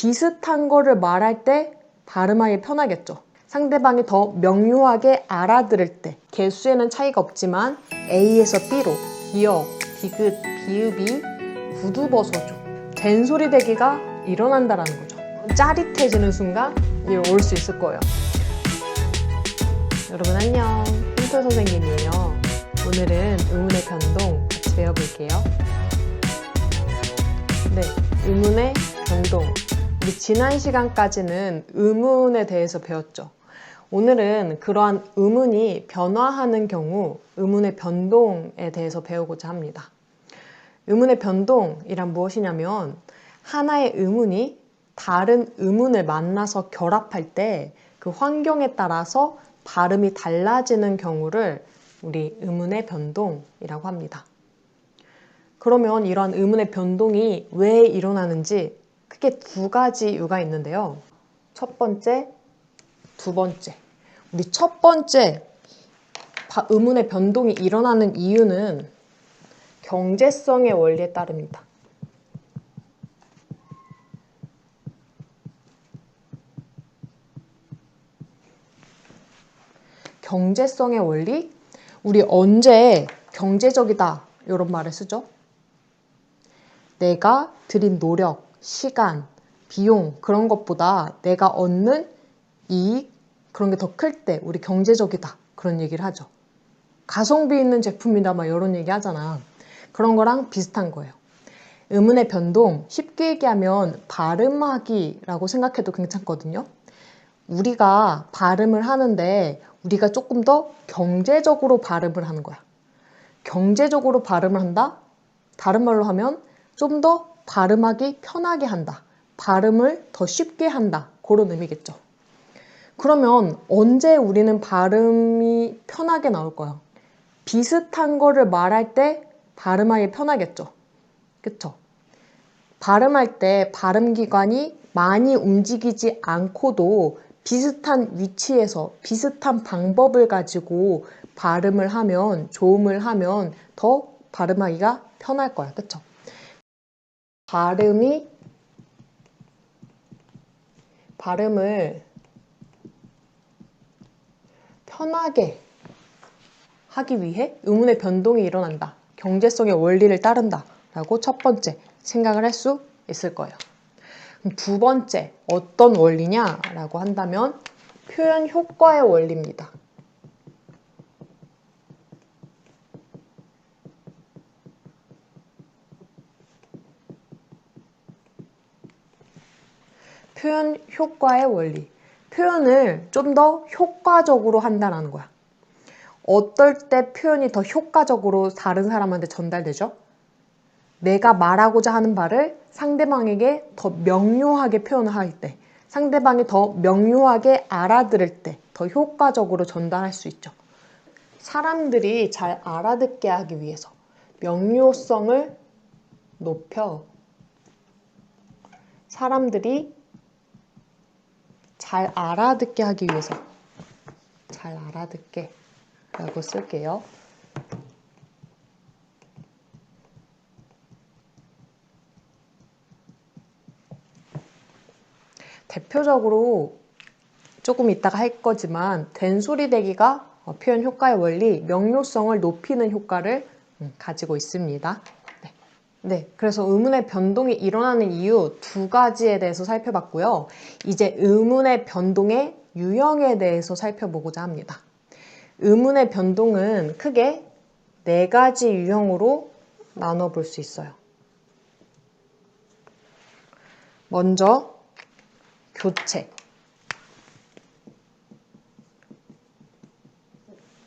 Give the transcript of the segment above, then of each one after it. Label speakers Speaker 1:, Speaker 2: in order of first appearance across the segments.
Speaker 1: 비슷한 거를 말할 때 발음하기 편하겠죠. 상대방이 더 명료하게 알아들을 때 개수에는 차이가 없지만 A에서 B로 기역, 디귿, 비읍이 굳어버서죠. 된소리 대기가 일어난다라는 거죠. 짜릿해지는 순간 올 수 있을 거예요. 여러분 안녕, 핀터 선생님이에요. 오늘은 의문의 변동 같이 배워볼게요. 네, 의문의 변동. 우리 지난 시간까지는 의문에 대해서 배웠죠. 오늘은 그러한 의문이 변화하는 경우 의문의 변동에 대해서 배우고자 합니다. 의문의 변동이란 무엇이냐면 하나의 의문이 다른 의문을 만나서 결합할 때 그 환경에 따라서 발음이 달라지는 경우를 우리 의문의 변동이라고 합니다. 그러면 이러한 의문의 변동이 왜 일어나는지 크게 두 가지 이유가 있는데요. 첫 번째, 두 번째. 우리 첫 번째 의문의 변동이 일어나는 이유는 경제성의 원리에 따릅니다. 경제성의 원리? 우리 언제 경제적이다 이런 말을 쓰죠? 내가 들인 노력, 시간, 비용 그런 것보다 내가 얻는 이익 그런 게 더 클 때 우리 경제적이다 그런 얘기를 하죠. 가성비 있는 제품이다 막 이런 얘기 하잖아. 그런 거랑 비슷한 거예요. 의문의 변동 쉽게 얘기하면 발음하기라고 생각해도 괜찮거든요. 우리가 발음을 하는데 우리가 조금 더 경제적으로 발음을 하는 거야. 경제적으로 발음을 한다? 다른 말로 하면 좀 더 발음하기 편하게 한다. 발음을 더 쉽게 한다. 그런 의미겠죠. 그러면 언제 우리는 발음이 편하게 나올 거야? 비슷한 거를 말할 때 발음하기 편하겠죠. 그쵸? 발음할 때 발음기관이 많이 움직이지 않고도 비슷한 위치에서 비슷한 방법을 가지고 발음을 하면, 조음을 하면 더 발음하기가 편할 거야. 그쵸? 발음을 편하게 하기 위해 의문의 변동이 일어난다. 경제성의 원리를 따른다. 라고 첫 번째 생각을 할 수 있을 거예요. 그럼 두 번째 어떤 원리냐라고 한다면 표현 효과의 원리입니다. 표현 효과의 원리. 표현을 좀 더 효과적으로 한다는 거야. 어떨 때 표현이 더 효과적으로 다른 사람한테 전달되죠? 내가 말하고자 하는 바를 상대방에게 더 명료하게 표현을 할 때, 상대방이 더 명료하게 알아들을 때 더 효과적으로 전달할 수 있죠. 사람들이 잘 알아듣게 하기 위해서 명료성을 높여 사람들이 잘 알아듣게 하기 위해서 잘 알아듣게 라고 쓸게요. 대표적으로 조금 이따가 할 거지만 된소리 대기가 표현 효과의 원리, 명료성을 높이는 효과를 가지고 있습니다. 네, 그래서 의문의 변동이 일어나는 이유 두 가지에 대해서 살펴봤고요. 이제 의문의 변동의 유형에 대해서 살펴보고자 합니다. 의문의 변동은 크게 네 가지 유형으로 나눠볼 수 있어요. 먼저 교체,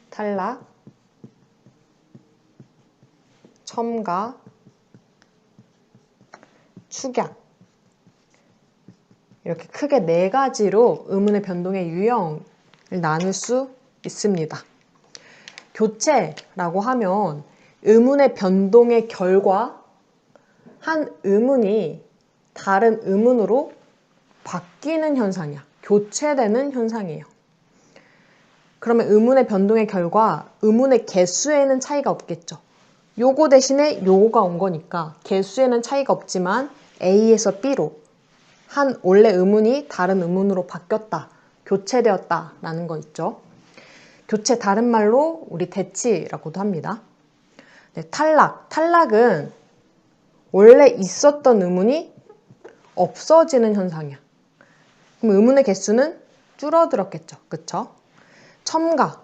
Speaker 1: 탈락, 첨가, 축약 이렇게 크게 네 가지로 의문의 변동의 유형을 나눌 수 있습니다. 교체라고 하면 의문의 변동의 결과 한 의문이 다른 의문으로 바뀌는 현상이야. 교체되는 현상이에요. 그러면 의문의 변동의 결과 의문의 개수에는 차이가 없겠죠. 요거 대신에 요거가 온 거니까 개수에는 차이가 없지만 A에서 B로 원래 의문이 다른 의문으로 바뀌었다, 교체되었다 라는 거 있죠. 교체 다른 말로 우리 대치라고도 합니다. 네, 탈락은 원래 있었던 의문이 없어지는 현상이야. 그럼 의문의 개수는 줄어들었겠죠. 그쵸? 첨가,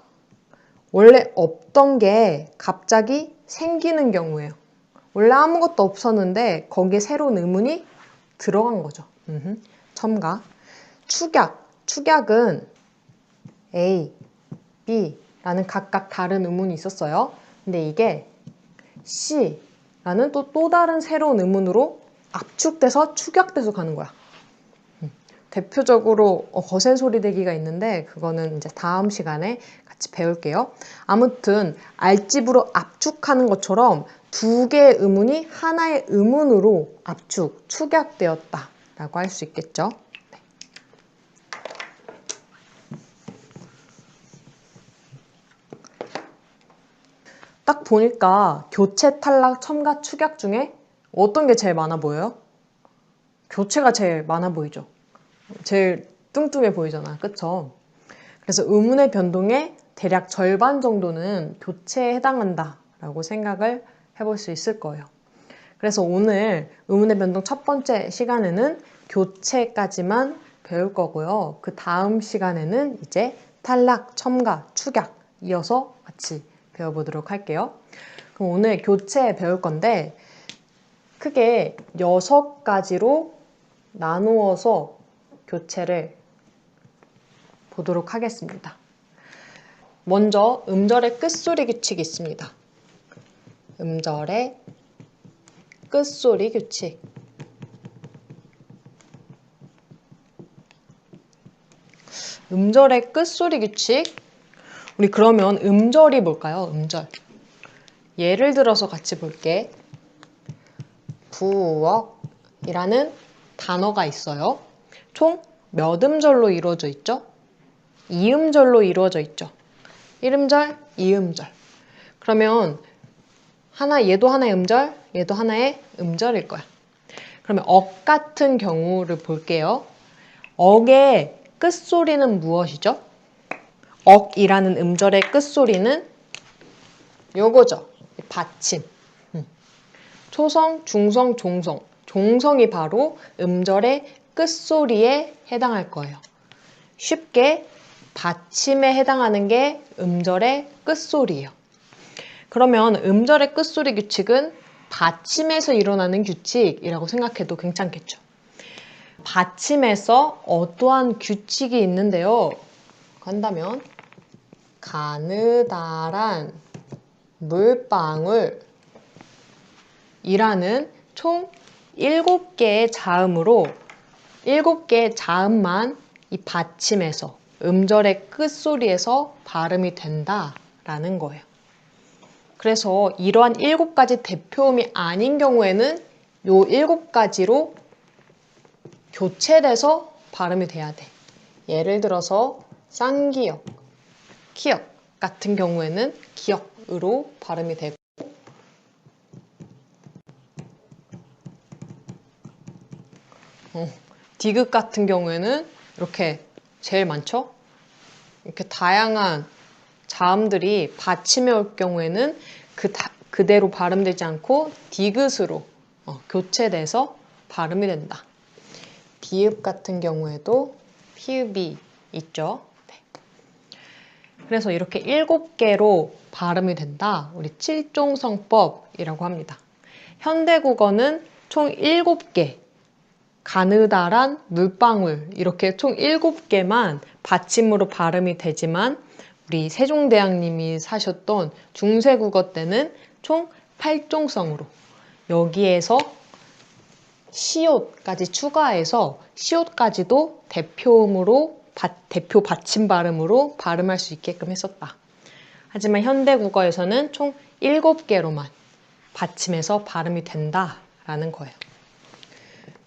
Speaker 1: 원래 없던 게 갑자기 생기는 경우예요. 원래 아무것도 없었는데 거기에 새로운 의문이 들어간 거죠. 첨가. 축약은 A, B라는 각각 다른 의문이 있었어요. 근데 이게 C라는 또 다른 새로운 의문으로 압축돼서 축약돼서 가는 거야. 대표적으로 거센 소리 대기가 있는데 그거는 이제 다음 시간에 같이 배울게요. 아무튼 알집으로 압축하는 것처럼 두 개의 의문이 하나의 의문으로 축약되었다 라고 할 수 있겠죠. 네. 딱 보니까 교체, 탈락, 첨가, 축약 중에 어떤 게 제일 많아 보여요? 교체가 제일 많아 보이죠. 제일 뚱뚱해 보이잖아. 그쵸? 그래서 의문의 변동의 대략 절반 정도는 교체에 해당한다 라고 생각을 해볼 수 있을 거예요. 그래서 오늘 의문의 변동 첫 번째 시간에는 교체까지만 배울 거고요. 그 다음 시간에는 이제 탈락, 첨가, 축약 이어서 같이 배워보도록 할게요. 그럼 오늘 교체 배울 건데 크게 6가지로 나누어서 교체를 보도록 하겠습니다. 먼저 음절의 끝소리 규칙이 있습니다. 음절의 끝소리 규칙. 음절의 끝소리 규칙. 우리 그러면 음절이 뭘까요? 음절. 예를 들어서 같이 볼게. 부엌이라는 단어가 있어요. 총 몇 음절로 이루어져 있죠? 2음절로 이루어져 있죠. 1음절, 2음절. 그러면 얘도 하나의 음절, 얘도 하나의 음절일 거야. 그러면 억 같은 경우를 볼게요. 억의 끝소리는 무엇이죠? 억이라는 음절의 끝소리는 요거죠. 받침. 초성, 중성, 종성. 종성이 바로 음절의 끝소리에 해당할 거예요. 쉽게 받침에 해당하는 게 음절의 끝소리예요. 그러면 음절의 끝소리 규칙은 받침에서 일어나는 규칙이라고 생각해도 괜찮겠죠. 받침에서 어떠한 규칙이 있는데요. 한다면 가느다란 물방울이라는 총 7개의 자음으로 7개의 자음만 이 받침에서 음절의 끝소리에서 발음이 된다라는 거예요. 그래서 이러한 7가지 대표음이 아닌 경우에는 요 7가지로 교체돼서 발음이 돼야 돼. 예를 들어서 쌍기역, 키역 같은 경우에는 기역으로 발음이 되고 디귿 같은 경우에는 이렇게 제일 많죠? 이렇게 다양한 자음들이 받침에 올 경우에는 그대로 발음되지 않고 디귿으로 교체돼서 발음이 된다. 비읍 같은 경우에도 피읍이 있죠. 네. 그래서 이렇게 7개로 발음이 된다. 우리 7종성법이라고 합니다. 현대국어는 총 7개, 가느다란 물방울 이렇게 총 7개만 받침으로 발음이 되지만 우리 세종대왕님이 사셨던 중세국어 때는 총 8종성으로 여기에서 시옷까지 추가해서 시옷까지도 대표 받침 발음으로 발음할 수 있게끔 했었다. 하지만 현대국어에서는 총 7개로만 받침해서 발음이 된다라는 거예요.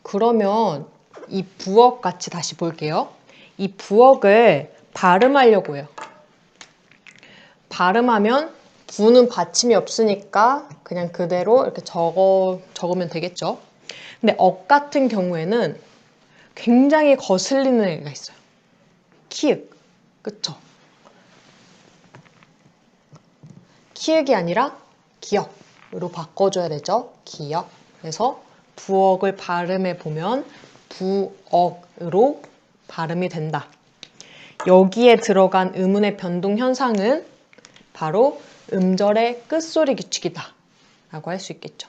Speaker 1: 그러면 이 부엌 같이 다시 볼게요. 이 부엌을 발음하려고 해요. 발음하면 부는 받침이 없으니까 그냥 그대로 이렇게 적으면 되겠죠. 근데 억 같은 경우에는 굉장히 거슬리는 애가 있어요. 키읔. 그쵸? 키읔이 아니라 기역으로 바꿔줘야 되죠. 기역. 그래서 부억을 발음해 보면 부억으로 발음이 된다. 여기에 들어간 음운의 변동 현상은 바로 음절의 끝소리 규칙이다 라고 할 수 있겠죠.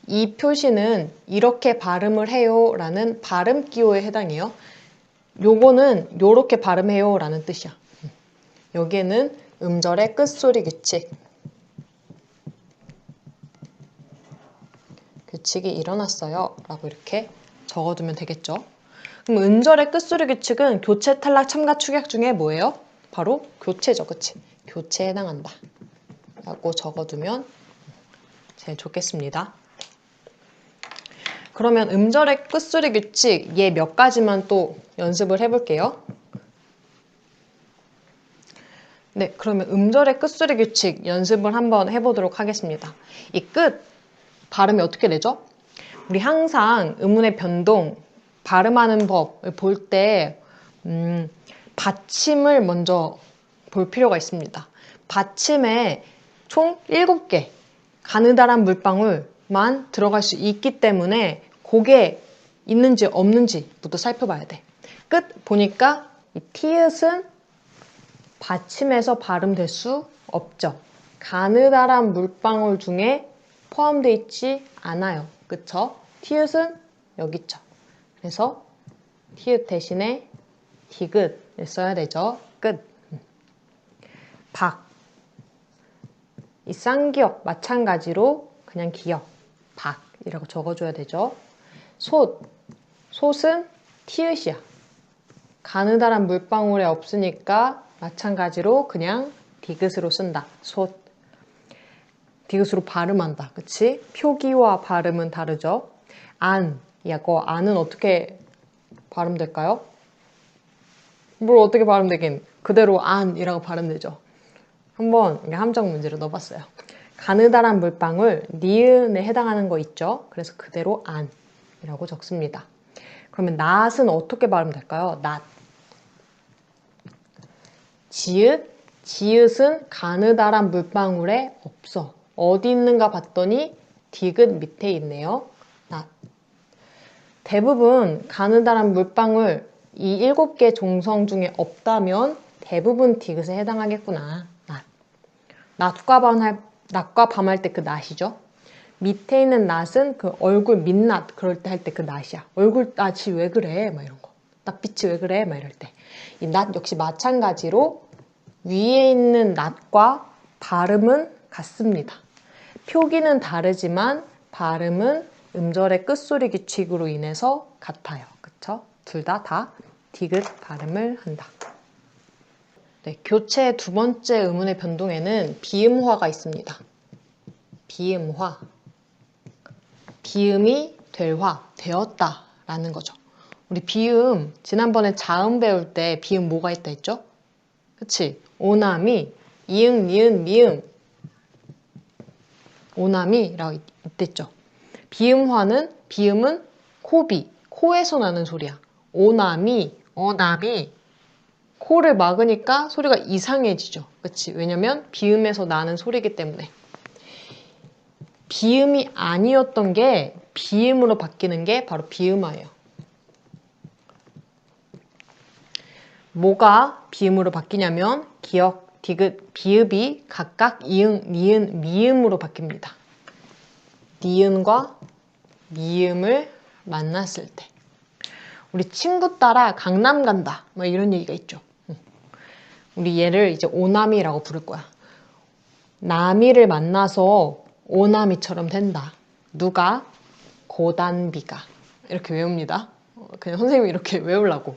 Speaker 1: 이 표시는 이렇게 발음을 해요 라는 발음 기호에 해당해요. 요거는 요렇게 발음해요 라는 뜻이야. 여기에는 음절의 끝소리 규칙이 일어났어요 라고 이렇게 적어두면 되겠죠. 그럼 음절의 끝소리 규칙은 교체, 탈락, 첨가, 축약 중에 뭐예요? 바로 교체죠. 그치? 교체에 해당한다 라고 적어두면 제일 좋겠습니다. 그러면 음절의 끝소리 규칙 얘 몇 가지만 또 연습을 해볼게요. 네, 그러면 음절의 끝소리 규칙 연습을 한번 해보도록 하겠습니다. 이 끝 발음이 어떻게 되죠? 우리 항상 음운의 변동 발음하는 법을 볼 때 받침을 먼저 볼 필요가 있습니다. 받침에 총 7개 가느다란 물방울만 들어갈 수 있기 때문에 그게 있는지 없는지부터 살펴봐야 돼. 끝 보니까 이 티읕은 받침에서 발음될 수 없죠. 가느다란 물방울 중에 포함되어 있지 않아요. 그쵸? 티읕은 여기 있죠. 그래서 티읕 대신에 디귿을 써야 되죠. 끝. 박. 이 쌍기역 마찬가지로 그냥 기역, 박이라고 적어줘야 되죠. 솥. 솥은 티읕이야. 가느다란 물방울에 없으니까 마찬가지로 그냥 디귿으로 쓴다. 솥. 디귿으로 발음한다. 그치? 표기와 발음은 다르죠. 안. 이거 안은 어떻게 발음될까요? 뭘 어떻게 발음되긴 그대로 안이라고 발음되죠. 한번 함정 문제로 넣어봤어요. 가느다란 물방울 니은에 해당하는 거 있죠. 그래서 그대로 안이라고 적습니다. 그러면 낫은 어떻게 발음될까요? 낫. 지읒. 지읒은 가느다란 물방울에 없어. 어디 있는가 봤더니 디귿 밑에 있네요. 낫. 대부분 가느다란 물방울 이 7개 종성 중에 없다면 대부분 디귿에 해당하겠구나. 낫과 밤할 때 그 낫이죠. 밑에 있는 낫은 그 얼굴 민낯 그럴 때 할 때 그 낫이야. 얼굴 낯이 왜 그래? 막 이런 거. 낯빛이 왜 그래? 막 이럴 때. 이 낫 역시 마찬가지로 위에 있는 낫과 발음은 같습니다. 표기는 다르지만 발음은 음절의 끝소리 규칙으로 인해서 같아요. 그쵸? 둘 다 디귿 발음을 한다. 네, 교체의 두 번째 음운의 변동에는 비음화가 있습니다. 비음화. 비음이 되었다 라는 거죠. 우리 비음, 지난번에 자음 배울 때 비음 뭐가 있다 했죠? 그치? 오나미, 이응, 니은, 미음. 오나미라고 있댔죠. 비음은 코비, 코에서 나는 소리야. 오나미, 어나미. 코를 막으니까 소리가 이상해지죠. 그치? 왜냐면 비음에서 나는 소리이기 때문에. 비음이 아니었던 게 비음으로 바뀌는 게 바로 비음화예요. 뭐가 비음으로 바뀌냐면 기역, 디귿, 비읍이 각각 이응, 니은, 미음으로 바뀝니다. 니은과 미음을 만났을 때. 우리 친구 따라 강남 간다. 뭐 이런 얘기가 있죠. 우리 얘를 이제 오나미라고 부를 거야. 나미를 만나서 오나미처럼 된다. 누가? 고단비가. 이렇게 외웁니다. 그냥 선생님이 이렇게 외우려고.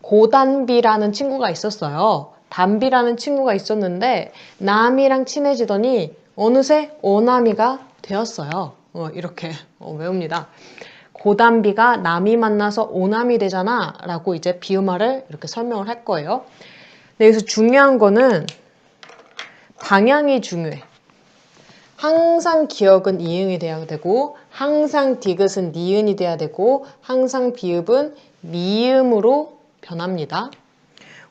Speaker 1: 고단비라는 친구가 있었어요. 단비라는 친구가 있었는데 남이랑 친해지더니 어느새 오나미가 되었어요. 이렇게 외웁니다. 고단비가 남이 만나서 오남이 되잖아 라고 이제 비음화를 이렇게 설명을 할 거예요. 근데 여기서 중요한 거는 방향이 중요해. 항상 기억은 이응이 돼야 되고 항상 디귿은 니은이 돼야 되고 항상 비읍은 미음으로 변합니다.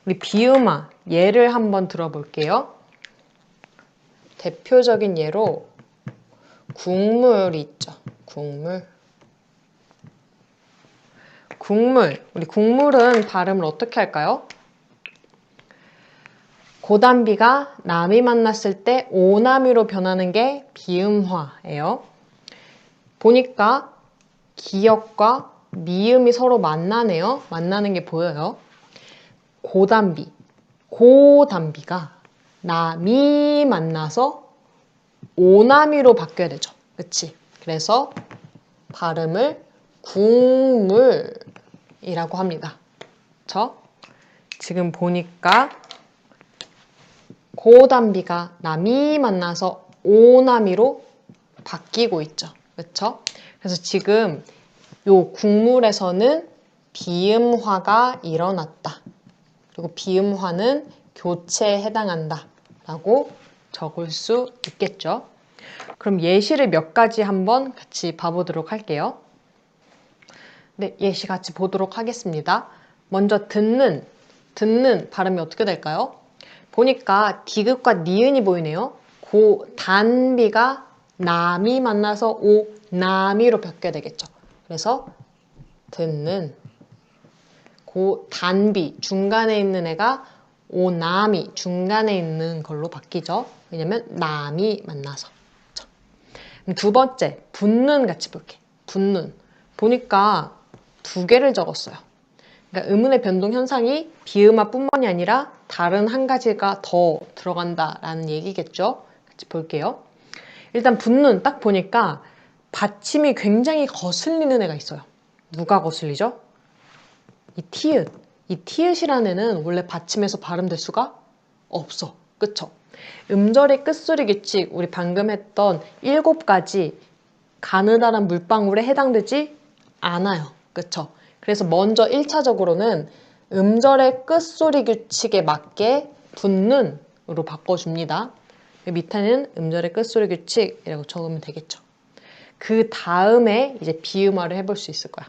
Speaker 1: 우리 비음아 예를 한번 들어볼게요. 대표적인 예로 국물이 있죠. 국물. 우리 국물은 발음을 어떻게 할까요? 고단비가 남이 만났을 때 오남이로 변하는 게 비음화예요. 보니까 기역과 미음이 서로 만나네요. 만나는 게 보여요. 고단비가 남이 만나서 오남이로 바뀌어야 되죠. 그치? 그래서 발음을 국물이라고 합니다. 그쵸? 지금 보니까 고단비가 남이 만나서 오남이로 바뀌고 있죠. 그쵸? 그래서 지금 요 국물에서는 비음화가 일어났다. 그리고 비음화는 교체에 해당한다. 라고 적을 수 있겠죠. 그럼 예시를 몇 가지 한번 같이 봐보도록 할게요. 네, 예시 같이 보도록 하겠습니다. 먼저 듣는 발음이 어떻게 될까요? 보니까 디귿과 니은이 보이네요. 고단비가 남이 만나서 오남이로 바뀌어야 되겠죠. 그래서 듣는 고단비 중간에 있는 애가 오남이 중간에 있는 걸로 바뀌죠. 왜냐면 남이 만나서. 그럼 두 번째 붙는 같이 볼게. 붙는 보니까 두 개를 적었어요. 그러니까 음운의 변동 현상이 비음화뿐만이 아니라 다른 한 가지가 더 들어간다라는 얘기겠죠. 같이 볼게요. 일단 붙는 딱 보니까 받침이 굉장히 거슬리는 애가 있어요. 누가 거슬리죠? 이 티읕. 이 티읕이라는 애는 원래 받침에서 발음될 수가 없어. 그쵸? 음절의 끝소리 규칙, 우리 방금 했던 7가지 가느다란 물방울에 해당되지 않아요. 그쵸? 그래서 먼저 1차적으로는 음절의 끝소리 규칙에 맞게 붙는으로 바꿔줍니다. 밑에는 음절의 끝소리 규칙이라고 적으면 되겠죠. 그 다음에 이제 비음화를 해볼 수 있을 거야.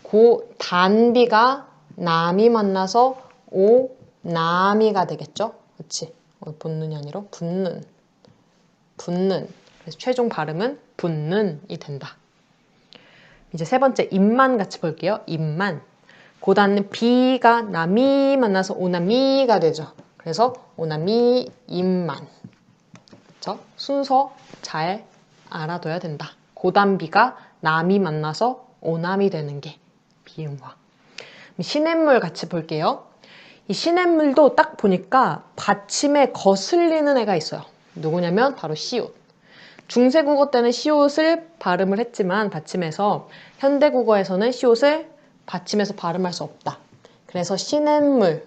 Speaker 1: 고단비가 남이 만나서 오남이가 되겠죠? 그치? 붙는이 아니라 붙는. 그래서 최종 발음은 붙는이 된다. 이제 세 번째 입만 같이 볼게요. 입만. 고단은 비가 남이 만나서 오남이가 되죠. 그래서 오남이 입만. 그렇죠? 순서 잘 알아둬야 된다. 고단비가 남이 만나서 오남이 되는 게 비음화. 시냇물 같이 볼게요. 이 시냇물도 딱 보니까 받침에 거슬리는 애가 있어요. 누구냐면 바로 시옷. 중세국어 때는 시옷을 발음을 했지만 받침에서, 현대국어에서는 시옷을 받침에서 발음할 수 없다. 그래서 시냇물이라고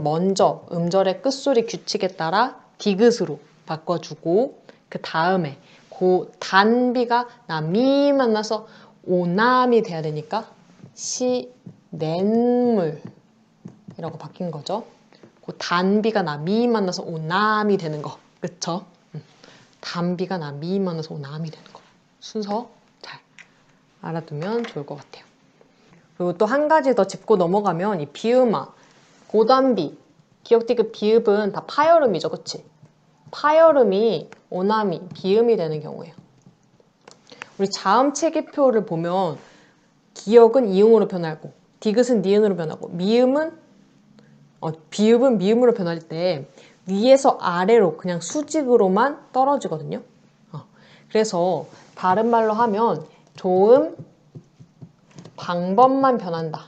Speaker 1: 먼저 음절의 끝소리 규칙에 따라 디귿으로 바꿔주고 그 다음에 고단비가 남이 만나서 오남이 돼야 되니까 시냇물이라고 바뀐 거죠. 고단비가 남이 만나서 오남이 되는 거. 그쵸? 단비가 남이 만나서 오남이 되는 거. 순서 잘 알아두면 좋을 것 같아요. 그리고 또 한 가지 더 짚고 넘어가면 이 비음화, 고단비, 기역, 디귿, 비읍은 다 파열음이죠. 그치? 파열음이 오남이, 비음이 되는 경우예요. 우리 자음 체계표를 보면 기역은 이응으로 변하고 디귿은 니은으로 변하고 비읍은 미음으로 변할 때 위에서 아래로 그냥 수직으로만 떨어지거든요. 그래서 다른 말로 하면 조음 방법만 변한다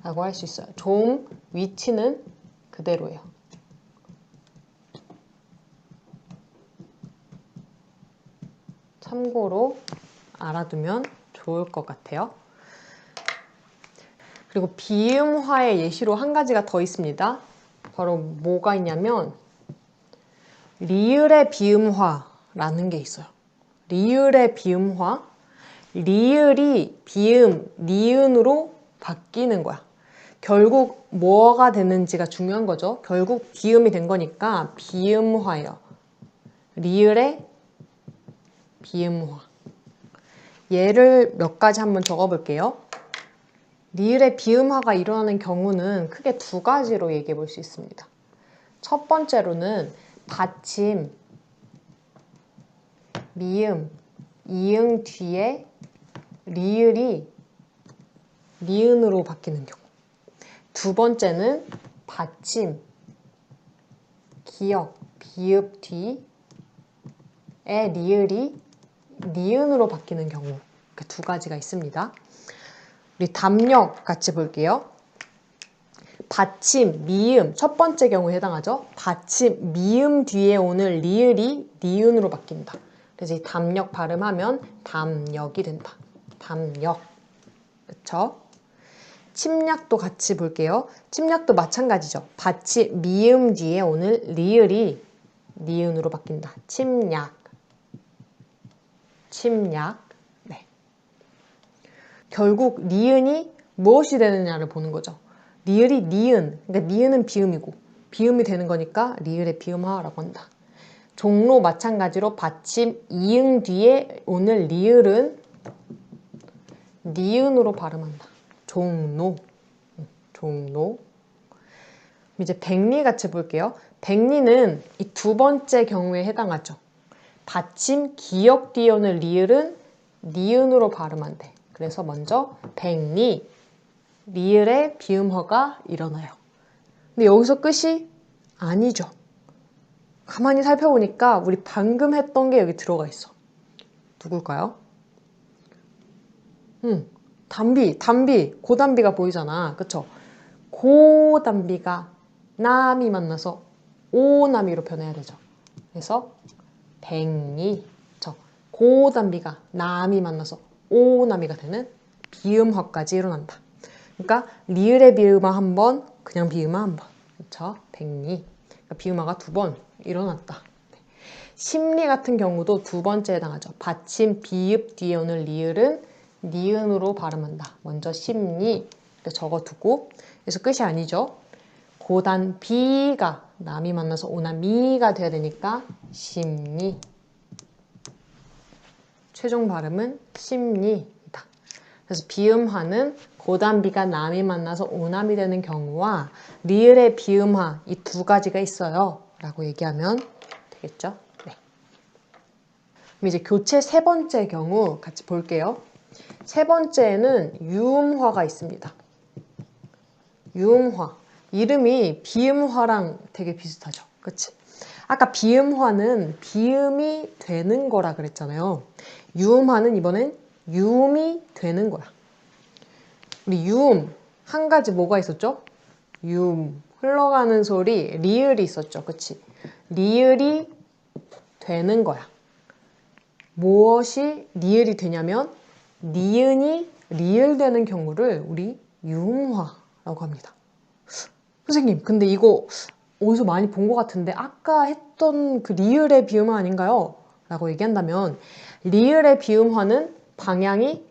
Speaker 1: 라고 할 수 있어요. 조음 위치는 그대로예요. 참고로 알아두면 좋을 것 같아요. 그리고 비음화의 예시로 한 가지가 더 있습니다. 바로 뭐가 있냐면 리을의 비음화라는 게 있어요. 리을의 비음화. 리을이 비음, 니은으로 바뀌는 거야. 결국 뭐가 되는지가 중요한 거죠. 결국 비음이 된 거니까 비음화예요. 리을의 비음화. 예를 몇 가지 한번 적어볼게요. 리을의 비음화가 일어나는 경우는 크게 두 가지로 얘기해 볼 수 있습니다. 첫 번째로는 받침, 미음, 이응 뒤에 리을이 니은으로 바뀌는 경우. 두 번째는 받침, 기역, 비읍 뒤에 리을이 니은으로 바뀌는 경우. 이렇게 두 가지가 있습니다. 우리 답력 같이 볼게요. 받침, 미음, 첫 번째 경우에 해당하죠. 받침, 미음 뒤에 오는 리을이 니은으로 바뀐다. 그래서 이 담력 발음하면 담력이 된다. 담력. 그쵸? 침략도 같이 볼게요. 침략도 마찬가지죠. 받침, 미음 뒤에 오는 리을이 니은으로 바뀐다. 침략. 침략. 네. 결국 니은이 무엇이 되느냐를 보는 거죠. 리을이 니은, 그러니까 니은은 비음이고 비음이 되는 거니까 리을의 비음화라고 한다. 종로 마찬가지로 받침 이응 뒤에 오늘 리을은 니은으로 발음한다. 종로. 종로. 이제 백리 같이 볼게요. 백리는 이 두 번째 경우에 해당하죠. 받침 기역 뒤에 오는 리을은 니은으로 발음한대. 그래서 먼저 백리, 리을의 비음화가 일어나요. 근데 여기서 끝이 아니죠. 가만히 살펴보니까 우리 방금 했던 게 여기 들어가 있어. 누굴까요? 담비, 고담비가 보이잖아. 그쵸? 고담비가 남이 만나서 오남이로 변해야 되죠. 그래서 백리, 고담비가 남이 만나서 오남이가 되는 비음화까지 일어난다. 그러니까 리을의 비음화 한 번, 그냥 비음화 한 번. 그쵸? 백리. 그러니까 비음화가 두 번 일어났다. 심리 같은 경우도 두 번째에 해당하죠. 받침 비읍 뒤에 오는 리을은 니은으로 발음한다. 먼저 심리 이렇게 적어두고, 그래서 끝이 아니죠. 고단 비가 남이 만나서 오나미가 돼야 되니까 심리. 최종 발음은 심리이다. 그래서 비음화는 고단비가 남이 만나서 오남이 되는 경우와 리을의 비음화 이 두 가지가 있어요. 라고 얘기하면 되겠죠. 네. 그럼 이제 교체 세 번째 경우 같이 볼게요. 세 번째에는 유음화가 있습니다. 유음화. 이름이 비음화랑 되게 비슷하죠. 그치? 아까 비음화는 비음이 되는 거라 그랬잖아요. 유음화는 이번엔 유음이 되는 거야. 우리 유음 한 가지 뭐가 있었죠? 유음 흘러가는 소리 리을이 있었죠. 그치? 리을이 되는 거야. 무엇이 리을이 되냐면 니은이 리을 되는 경우를 우리 유음화라고 합니다. 선생님, 근데 이거 어디서 많이 본 것 같은데 아까 했던 그 리을의 비음화 아닌가요? 라고 얘기한다면 리을의 비음화는 방향이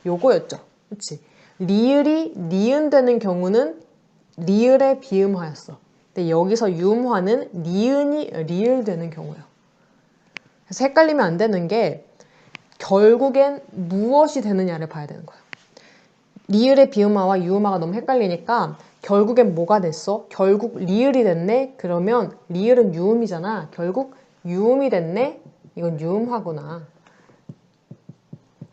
Speaker 1: 요거였죠. 그치? 리을이 니은 되는 경우는 리을의 비음화였어. 근데 여기서 유음화는 니은이 리을 되는 경우예요. 그래서 헷갈리면 안 되는 게 결국엔 무엇이 되느냐를 봐야 되는 거예요. 리을의 비음화와 유음화가 너무 헷갈리니까 결국엔 뭐가 됐어? 결국 리을이 됐네? 그러면 리을은 유음이잖아. 결국 유음이 됐네? 이건 유음화구나.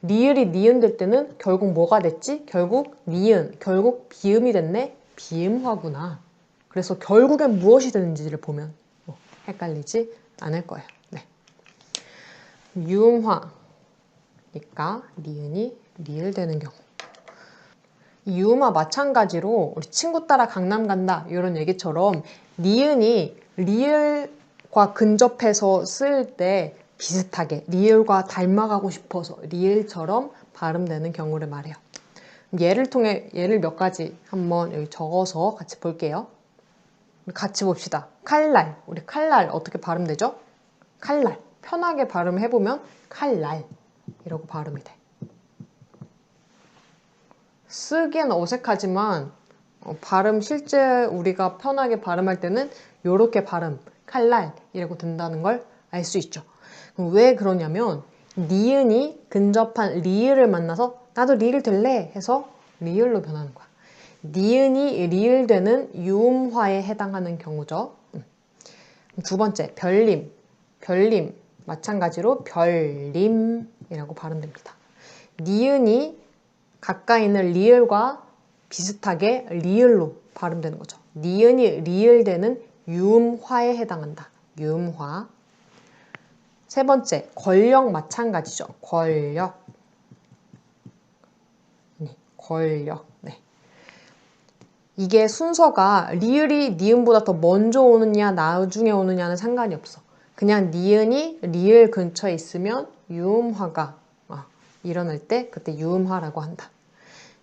Speaker 1: 리을이 니은 될 때는 결국 뭐가 됐지? 결국 니은, 결국 비음이 됐네? 비음화구나. 그래서 결국엔 무엇이 되는지를 보면 헷갈리지 않을 거예요. 네. 유음화니까 니은이 리을 되는 경우. 유음화 마찬가지로 우리 친구 따라 강남 간다 이런 얘기처럼 니은이 리을과 근접해서 쓸 때 비슷하게 리을과 닮아가고 싶어서 리을처럼 발음되는 경우를 말해요. 예를 통해 예를 몇 가지 한번 여기 적어서 같이 볼게요. 같이 봅시다. 칼날. 우리 칼날 어떻게 발음되죠? 칼날. 편하게 발음해보면 칼날 이라고 발음이 돼. 쓰기엔 어색하지만 발음 실제 우리가 편하게 발음할 때는 요렇게 발음, 칼날이라고 된다는 걸 알 수 있죠. 그럼 왜 그러냐면 니은이 근접한 리을을 만나서 나도 리을 될래 해서 리을로 변하는 거야. 니은이 리을 되는 유음화에 해당하는 경우죠. 두 번째, 별림. 별림. 마찬가지로 별림이라고 발음됩니다. 니은이 가까이 있는 리을과 비슷하게 리을로 발음되는 거죠. 니은이 리을 되는 유음화에 해당한다. 유음화. 세 번째, 권력 마찬가지죠. 권력. 네, 권력. 네. 이게 순서가 리을이 니은보다 더 먼저 오느냐 나중에 오느냐는 상관이 없어. 그냥 니은이 리을 근처에 있으면 유음화가 일어날 때 그때 유음화라고 한다.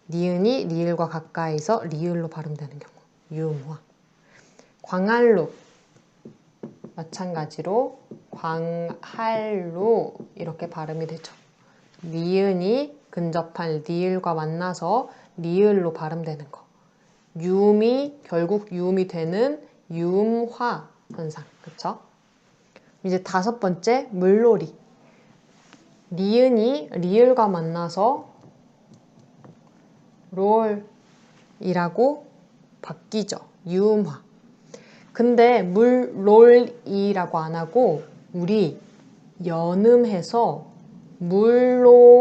Speaker 1: 니은이 리을과 가까이서 리을로 발음되는 경우 유음화. 광활루 마찬가지로 광할루 이렇게 발음이 되죠. 니은이 근접한 리을과 만나서 리을로 발음되는 거. 유음이 결국 유음이 되는 유음화 현상. 그쵸? 이제 다섯 번째 물놀이. 니은이 리을과 만나서 롤이라고 바뀌죠. 유음화. 근데 물롤이라고 안 하고 우리 연음해서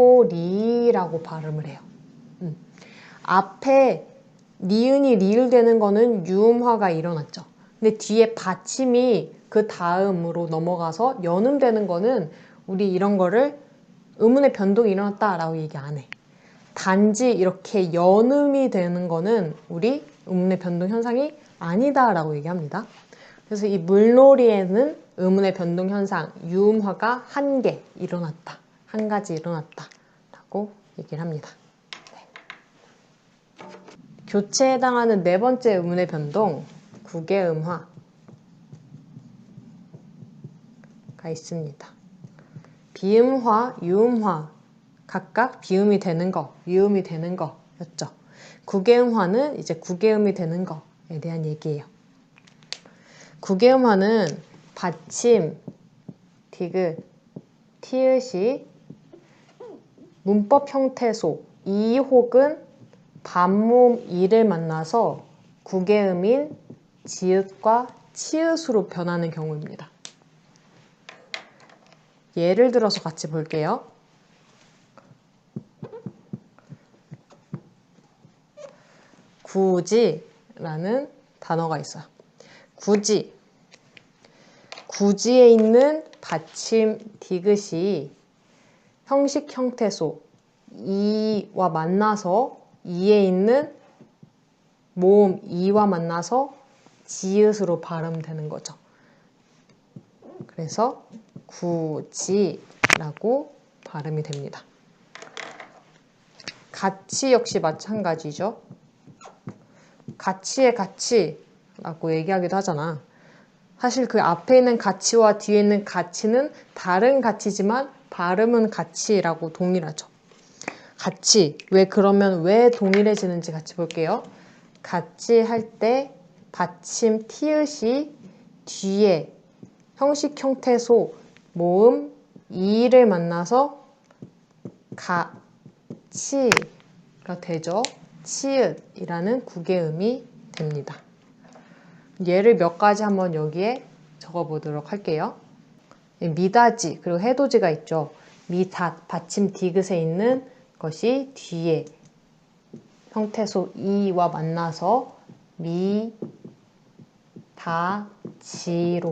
Speaker 1: 물놀이라고 발음을 해요. 앞에 니은이 리을 되는 거는 유음화가 일어났죠. 근데 뒤에 받침이 그 다음으로 넘어가서 연음되는 거는 우리 이런 거를 음운의 변동이 일어났다라고 얘기 안 해. 단지 이렇게 연음이 되는 거는 우리 음운의 변동 현상이 아니다라고 얘기합니다. 그래서 이 물놀이에는 음운의 변동 현상, 유음화가 한 개 일어났다. 한 가지 일어났다라고 얘기를 합니다. 네. 교체에 해당하는 네 번째 음운의 변동, 국외음화가 있습니다. 비음화, 유음화 각각 비음이 되는 거, 유음이 되는 거였죠. 국외음화는 이제 국외음이 되는 거에 대한 얘기예요. 국외음화는 받침, 디귿, 티읕이 문법 형태소 이 혹은 반모음 이를 만나서 국외음인 지읒과 치읒으로 변하는 경우입니다. 예를 들어서 같이 볼게요. 굳이라는 단어가 있어요. 굳이. 굳이에 있는 받침 디귿이 형식 형태소 이와 만나서 이에 있는 모음 이와 만나서 지읒으로 발음되는 거죠. 그래서 굳이라고 발음이 됩니다. 가치 역시 마찬가지죠. 가치의 가치라고 얘기하기도 하잖아. 사실 그 앞에 있는 가치와 뒤에 있는 가치는 다른 가치지만 발음은 가치라고 동일하죠. 가치. 그러면 왜 동일해지는지 같이 볼게요. 가치 할 때 받침 티읕이 뒤에 형식 형태소 모음 이를 만나서 가치가 되죠. 치읓이라는 국외음이 됩니다. 예를 몇 가지 한번 여기에 적어보도록 할게요. 미닫이 그리고 해돋이가 있죠. 미닫 받침 디귿에 있는 것이 뒤에 형태소 이와 만나서 미다지로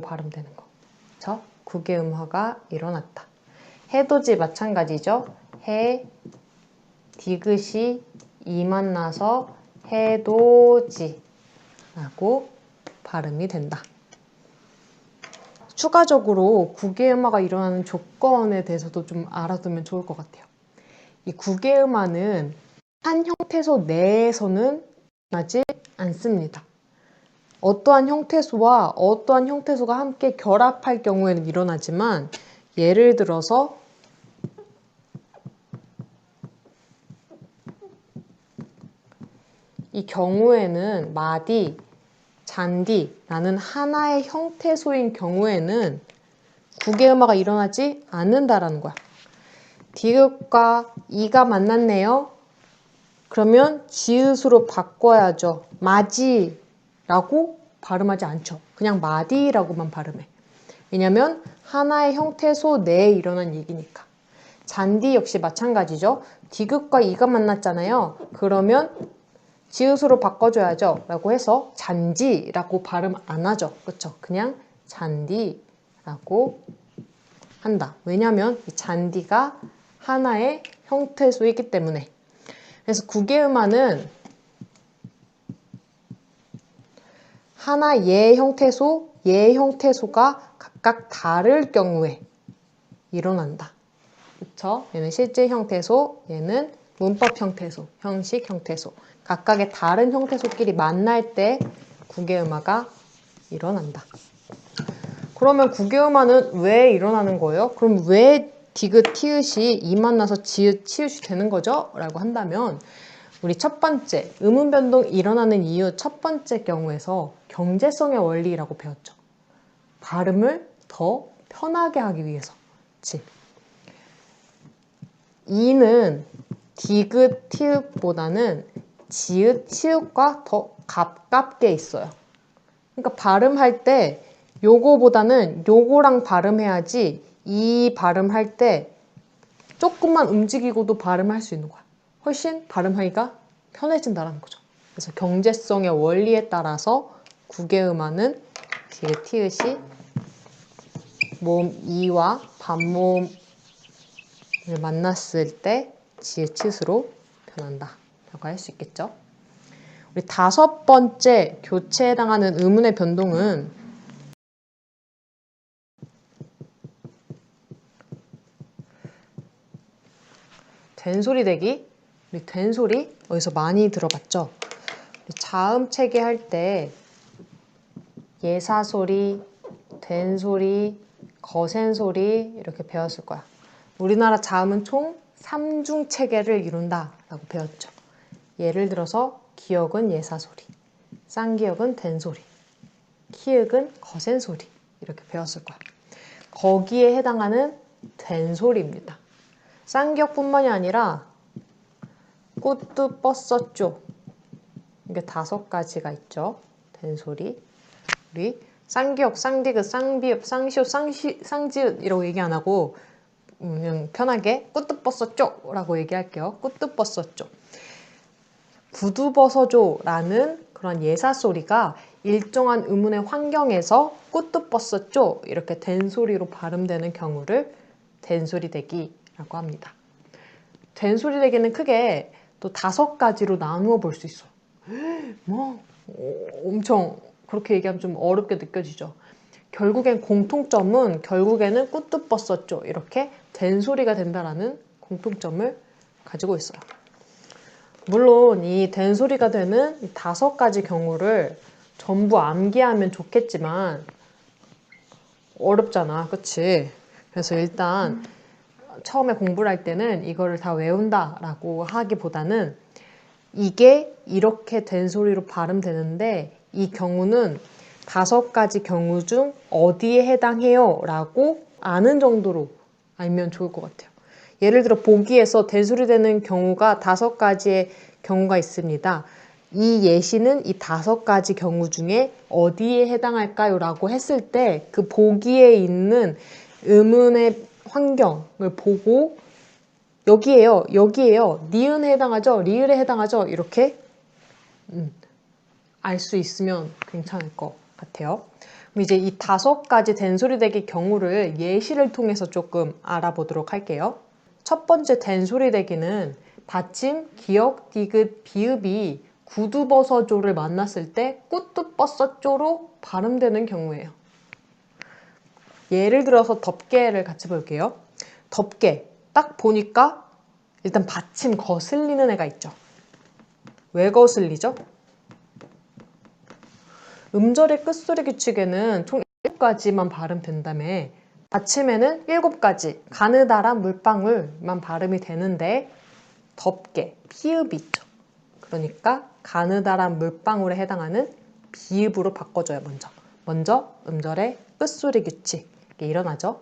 Speaker 1: 발음되는 거. 그렇죠? 국외음화가 일어났다. 해돋이 마찬가지죠. 해 디귿이 이 만나서 해돋이라고 발음이 된다. 추가적으로 국외음화가 일어나는 조건에 대해서도 좀 알아두면 좋을 것 같아요. 이 국외음화는 한 형태소 내에서는 일어나지 않습니다. 어떠한 형태소와 어떠한 형태소가 함께 결합할 경우에는 일어나지만 예를 들어서 이 경우에는 마디, 잔디라는 하나의 형태소인 경우에는 국외음화가 일어나지 않는다라는 거야. 디귿과 이가 만났네요. 그러면 지읒으로 바꿔야죠. 마지라고 발음하지 않죠. 그냥 마디라고만 발음해. 왜냐면 하나의 형태소 내에 일어난 얘기니까. 잔디 역시 마찬가지죠. 디귿과 이가 만났잖아요. 그러면 지읒으로 바꿔줘야죠. 라고 해서 잔지라고 발음 안 하죠. 그렇죠? 그냥 잔디라고 한다. 왜냐면 이 잔디가 하나의 형태소이기 때문에. 그래서 국외음화는 하나 예 형태소, 예 형태소가 각각 다를 경우에 일어난다. 그쵸? 얘는 실제 형태소, 얘는 문법 형태소, 형식 형태소. 각각의 다른 형태소끼리 만날 때 국외음화가 일어난다. 그러면 국외음화는 왜 일어나는 거예요? 그럼 왜 디귿, 티읕이 이 만나서 지읒, 치읓이 되는 거죠? 라고 한다면 우리 첫 번째, 음운 변동 일어나는 이유 첫 번째 경우에서 경제성의 원리라고 배웠죠. 발음을 더 편하게 하기 위해서. 그치? 이는 디귿, 티읕보다는 지읒, 치읓과 더 가깝게 있어요. 그러니까 발음할 때 요거보다는 요거랑 발음해야지 이 발음할 때 조금만 움직이고도 발음할 수 있는 거야. 훨씬 발음하기가 편해진다는 거죠. 그래서 경제성의 원리에 따라서 국외음화는 디귿, 티읕이 모음 이와 반모음을 만났을 때 지읒, 치읓으로 변한다 라고 할 수 있겠죠. 우리 다섯 번째 교체에 해당하는 음운의 변동은 된소리 대기. 우리 된소리 어디서 많이 들어봤죠? 자음 체계할 때 예사소리, 된소리, 거센소리 이렇게 배웠을 거야. 우리나라 자음은 총 3중 체계를 이룬다 라고 배웠죠. 예를 들어서 기역은 예사소리, 쌍기역은 된소리, 키읔은 거센소리 이렇게 배웠을 거야. 거기에 해당하는 된소리입니다. 쌍기역뿐만이 아니라 꾸뚜 뻗었죠. 이게 5가지가 있죠. 된소리. 우리 쌍기역, 쌍디귿, 쌍비읍, 쌍시옷, 쌍지읒 이라고 얘기 안 하고 그냥 편하게 꾸뚜 뻗었죠 라고 얘기할게요. 꾸뚜 뻗었죠. 구두 벗어줘 라는 그런 예사소리가 일정한 음운의 환경에서 꾸뚜 뻗었죠 이렇게 된소리로 발음되는 경우를 된소리 대기라고 합니다. 된소리 대기는 크게 또 5가지로 나누어 볼 수 있어. 뭐 엄청 그렇게 얘기하면 좀 어렵게 느껴지죠. 결국엔 공통점은 결국에는 꾸뚜 뻗었죠 이렇게 된소리가 된다라는 공통점을 가지고 있어요. 물론 이 된소리가 되는 5가지 경우를 전부 암기하면 좋겠지만 어렵잖아, 그치? 그래서 일단 처음에 공부를 할 때는 이거를 다 외운다라고 하기보다는 이게 이렇게 된소리로 발음되는데 이 경우는 5가지 경우 중 어디에 해당해요? 라고 아는 정도로 알면 좋을 것 같아요. 예를 들어 보기에서 된소리 되는 경우가 5가지의 경우가 있습니다. 이 예시는 이 5가지 경우 중에 어디에 해당할까요? 라고 했을 때 그 보기에 있는 음운의 환경을 보고 여기에요, 여기에요, 니은에 해당하죠, 리을에 해당하죠 이렇게 알 수 있으면 괜찮을 것 같아요. 그럼 이제 이 5가지 된소리 대기 경우를 예시를 통해서 조금 알아보도록 할게요. 첫 번째 된소리 대기는 받침, 기역, 디귿, 비읍이 구두버서조를 만났을 때 꾸뚜버서조로 발음되는 경우예요. 예를 들어서 덮개를 같이 볼게요. 덮개 딱 보니까 일단 받침 거슬리는 애가 있죠. 왜 거슬리죠? 음절의 끝소리 규칙에는 총 7가지만 발음된다며 받침에는 7가지 가느다란 물방울만 발음이 되는데 덮개, 피읍이 있죠. 그러니까 가느다란 물방울에 해당하는 비읍으로 바꿔줘요. 먼저 음절의 끝소리 규칙 이게 일어나죠.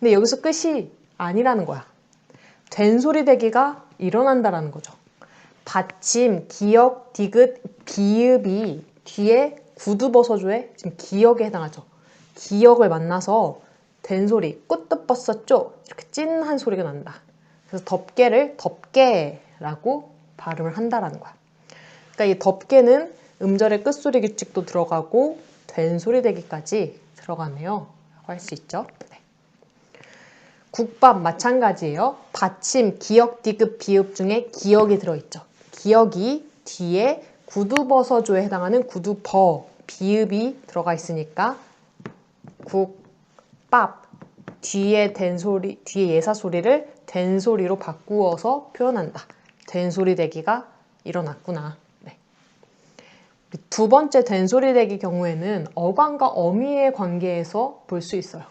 Speaker 1: 근데 여기서 끝이 아니라는 거야. 된소리 대기가 일어난다라는 거죠. 받침, 기역, 디귿, 비읍이 뒤에 구두버서조의 지금 기역에 해당하죠. 기역을 만나서 된소리, 꾸뜨-뻗었죠? 이렇게 찐한 소리가 난다. 그래서 덮개를 덮개라고 발음을 한다라는 거야. 그러니까 이 덮개는 음절의 끝소리 규칙도 들어가고 된소리 대기까지 들어가네요. 라고 할 수 있죠. 네. 국밥 마찬가지예요. 받침, 기역, 디귿, 비읍 중에 기역이 들어있죠. 기역이 뒤에 구두버서조에 해당하는 구두버, 비읍이 들어가 있으니까 국밥 뒤에 된소리, 뒤에 예사소리를 된소리로 바꾸어서 표현한다. 된소리 대기가 일어났구나. 네. 두 번째 된소리 대기 경우에는 어간과 어미의 관계에서 볼 수 있어요.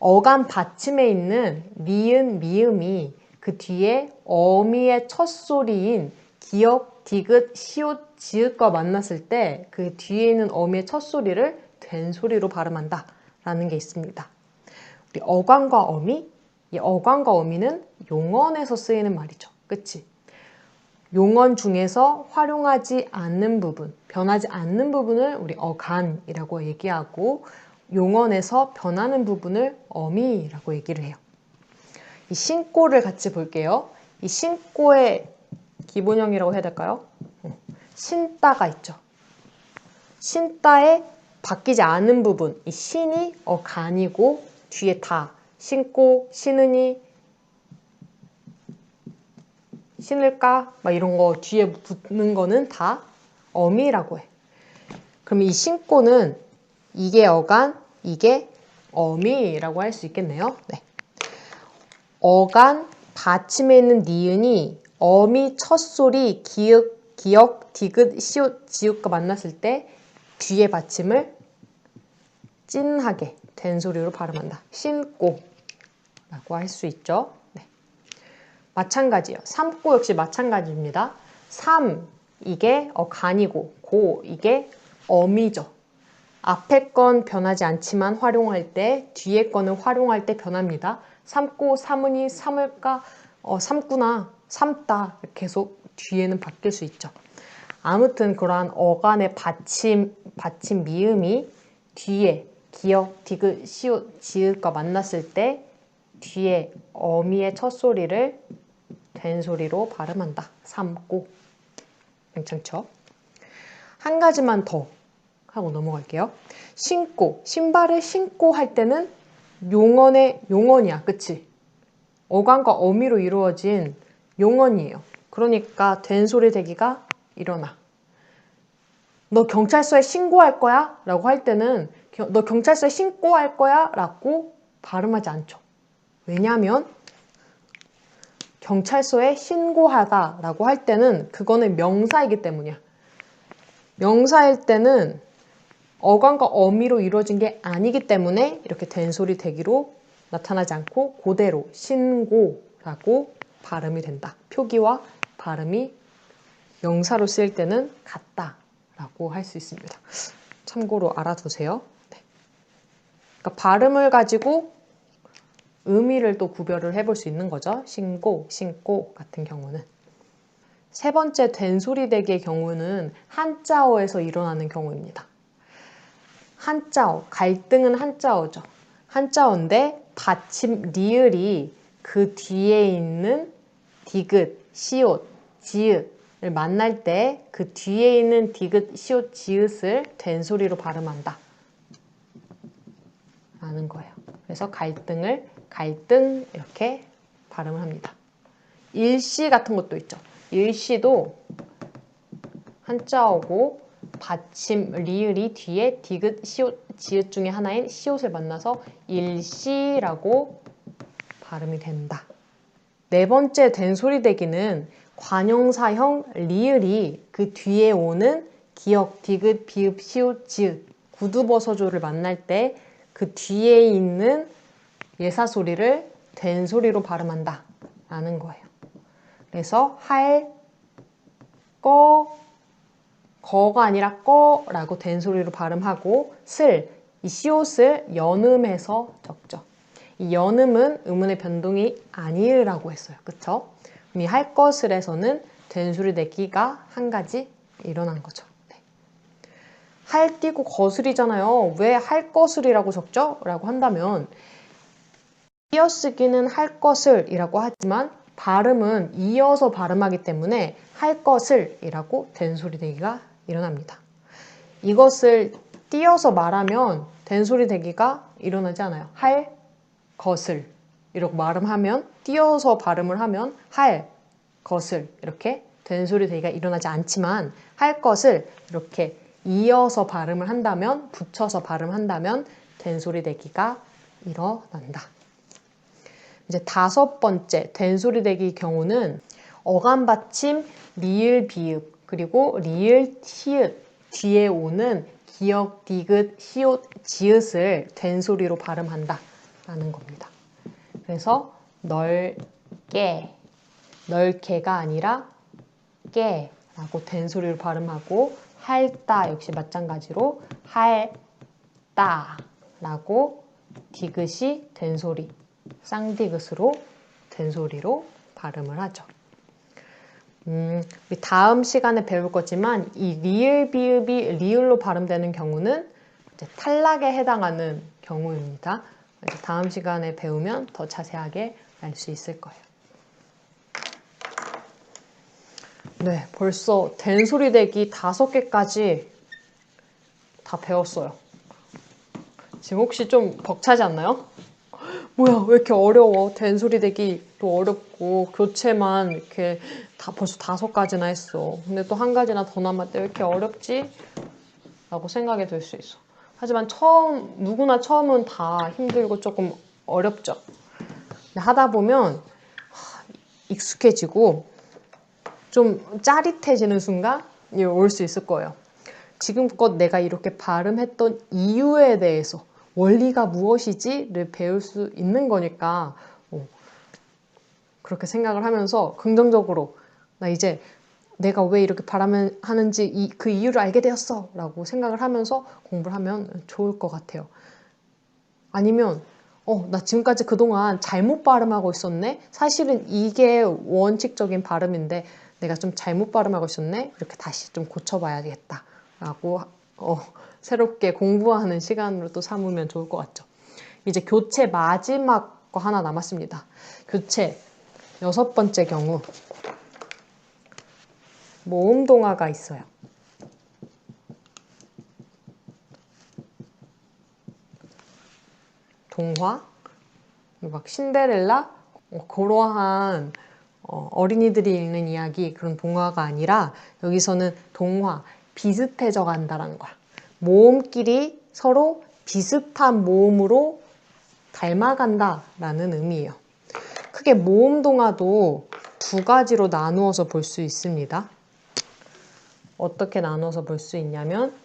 Speaker 1: 어간 받침에 있는 니은, 미음이 그 뒤에 어미의 첫 소리인 기역, 디귿, 시옷, 지읒과 만났을 때 그 뒤에 있는 어미의 첫 소리를 된소리로 발음한다 라는 게 있습니다. 우리 어간과 어미, 이 어간과 어미는 용언에서 쓰이는 말이죠. 그치? 용언 중에서 활용하지 않는 부분, 변하지 않는 부분을 우리 어간이라고 얘기하고 용언에서 변하는 부분을 어미라고 얘기를 해요. 이 신꼬를 같이 볼게요. 이 신꼬의 기본형이라고 해야 될까요? 신따가 있죠. 신따에 바뀌지 않은 부분, 이 신이 어간이고 뒤에 다, 신고, 신으니, 신을까? 막 이런 거 뒤에 붙는 거는 다 어미라고 해. 그럼 이 신고는 이게 어간, 이게 어미라고 할 수 있겠네요. 네. 어간 받침에 있는 니은이 어미 첫 소리 기역, 디귿, 시옷, 지읒과 만났을 때 뒤에 받침을 찐하게 된소리로 발음한다. 신꼬라고 할 수 있죠. 네. 마찬가지요. 삼꼬 역시 마찬가지입니다. 삼 이게 어간이고 고 이게 어미죠. 앞에 건 변하지 않지만 활용할 때 뒤에 거는 활용할 때 변합니다. 삼고 삼으니 삼을까 삼구나 삼다 계속 뒤에는 바뀔 수 있죠. 아무튼 그러한 어간의 받침 미음이 뒤에 기역, 디귿, 시옷, 지읒과 만났을 때 뒤에 어미의 첫 소리를 된소리로 발음한다. 삼고. 괜찮죠? 한 가지만 더 하고 넘어갈게요. 신고, 신발을 신고 할 때는 용언이야. 그치? 어간과 어미로 이루어진 용언이에요. 그러니까 된소리 대기가 일어나. 너 경찰서에 신고할 거야? 라고 할 때는 너 경찰서에 신고할 거야? 라고 발음하지 않죠. 왜냐하면 경찰서에 신고하다 라고 할 때는 그거는 명사이기 때문이야. 명사일 때는 어간과 어미로 이루어진 게 아니기 때문에 이렇게 된소리 대기로 나타나지 않고 그대로 신고라고 발음이 된다. 표기와 발음이 명사로 쓰일 때는 같다라고 할 수 있습니다. 참고로 알아두세요. 네. 그러니까 발음을 가지고 의미를 또 구별을 해볼 수 있는 거죠. 신고, 신고 같은 경우는. 세 번째 된소리 대기의 경우는 한자어에서 일어나는 경우입니다. 한자어, 갈등은 한자어죠. 한자어인데 받침 리을이 그 뒤에 있는 디귿, 시옷, 지읒을 만날 때 그 뒤에 있는 디귿, 시옷, 지읒을 된소리로 발음한다 라는 거예요. 그래서 갈등 이렇게 발음을 합니다. 일시 같은 것도 있죠. 일시도 한자어고 받침 리을이 뒤에 디귿, 시옷, 지읒 중에 하나인 시옷을 만나서 일시라고 발음이 된다. 네 번째 된소리 대기는 관형사형 리을이 그 뒤에 오는 기역, 디귿, 비읍, 시옷, 지읒, 구두버서조를 만날 때 그 뒤에 있는 예사소리를 된소리로 발음한다 라는 거예요. 그래서 할, 거, 거가 아니라 꺼라고 된소리로 발음하고 이 시옷을 연음해서 적죠. 이 연음은 의문의 변동이 아니라고 했어요. 그쵸? 이 할 것을에서는 된소리 내기가 한 가지 일어난 거죠. 네. 할 띄고 거슬이잖아요. 왜 할 것을이라고 적죠? 라고 한다면 띄어쓰기는 할 것을 이라고 하지만 발음은 이어서 발음하기 때문에 할 것을 이라고 된소리 내기가 일어납니다. 이것을 띄어서 말하면 된소리 내기가 일어나지 않아요. 할 것을 이렇게 발음하면 띄어서 발음을 하면 할 것을 이렇게 된소리 내기가 일어나지 않지만 할 것을 이렇게 이어서 발음을 한다면 붙여서 발음한다면 된소리 내기가 일어난다. 이제 5번째 된소리 내기 경우는 어감 받침 리을 비읍 그리고 리을 티읕 뒤에 오는 기역, 디귿, 시옷, 지읒을 된소리로 발음한다 라는 겁니다. 그래서 넓게, 넓게가 아니라 깨라고 된소리로 발음하고 할다 역시 마찬가지로 할다라고 디귿이 된소리, 쌍디귿으로 된소리로 발음을 하죠. 다음 시간에 배울 거지만 이 리을 비읍이 리을로 발음되는 경우는 이제 탈락에 해당하는 경우입니다. 이제 다음 시간에 배우면 더 자세하게 알 수 있을 거예요. 네, 벌써 된소리 내기 5개까지 다 배웠어요. 지금 혹시 좀 벅차지 않나요? 뭐야, 왜 이렇게 어려워? 된소리 내기도 어렵고 교체만 이렇게 다 벌써 5가지나 했어. 근데 또 한 가지나 더 남았대. 왜 이렇게 어렵지? 라고 생각이 들 수 있어. 하지만 누구나 처음은 다 힘들고 조금 어렵죠. 하다 보면 익숙해지고 좀 짜릿해지는 순간이 올 수 있을 거예요. 지금껏 내가 이렇게 발음했던 이유에 대해서 원리가 무엇이지를 배울 수 있는 거니까 그렇게 생각을 하면서 긍정적으로 나 이제 내가 왜 이렇게 발음하는지 그 이유를 알게 되었어 라고 생각을 하면서 공부를 하면 좋을 것 같아요. 아니면 나 지금까지 그동안 잘못 발음하고 있었네? 사실은 이게 원칙적인 발음인데 내가 좀 잘못 발음하고 있었네? 이렇게 다시 좀 고쳐봐야겠다 라고 새롭게 공부하는 시간으로 또 삼으면 좋을 것 같죠. 이제 교체 마지막 거 하나 남았습니다. 교체 6번째 경우 모음 동화가 있어요. 동화, 막 신데렐라, 그러한 어린이들이 읽는 이야기 그런 동화가 아니라 여기서는 동화, 비슷해져 간다는 거야. 모음끼리 서로 비슷한 모음으로 닮아간다라는 의미예요. 크게 모음 동화도 2가지로 나누어서 볼 수 있습니다. 어떻게 나눠서 볼 수 있냐면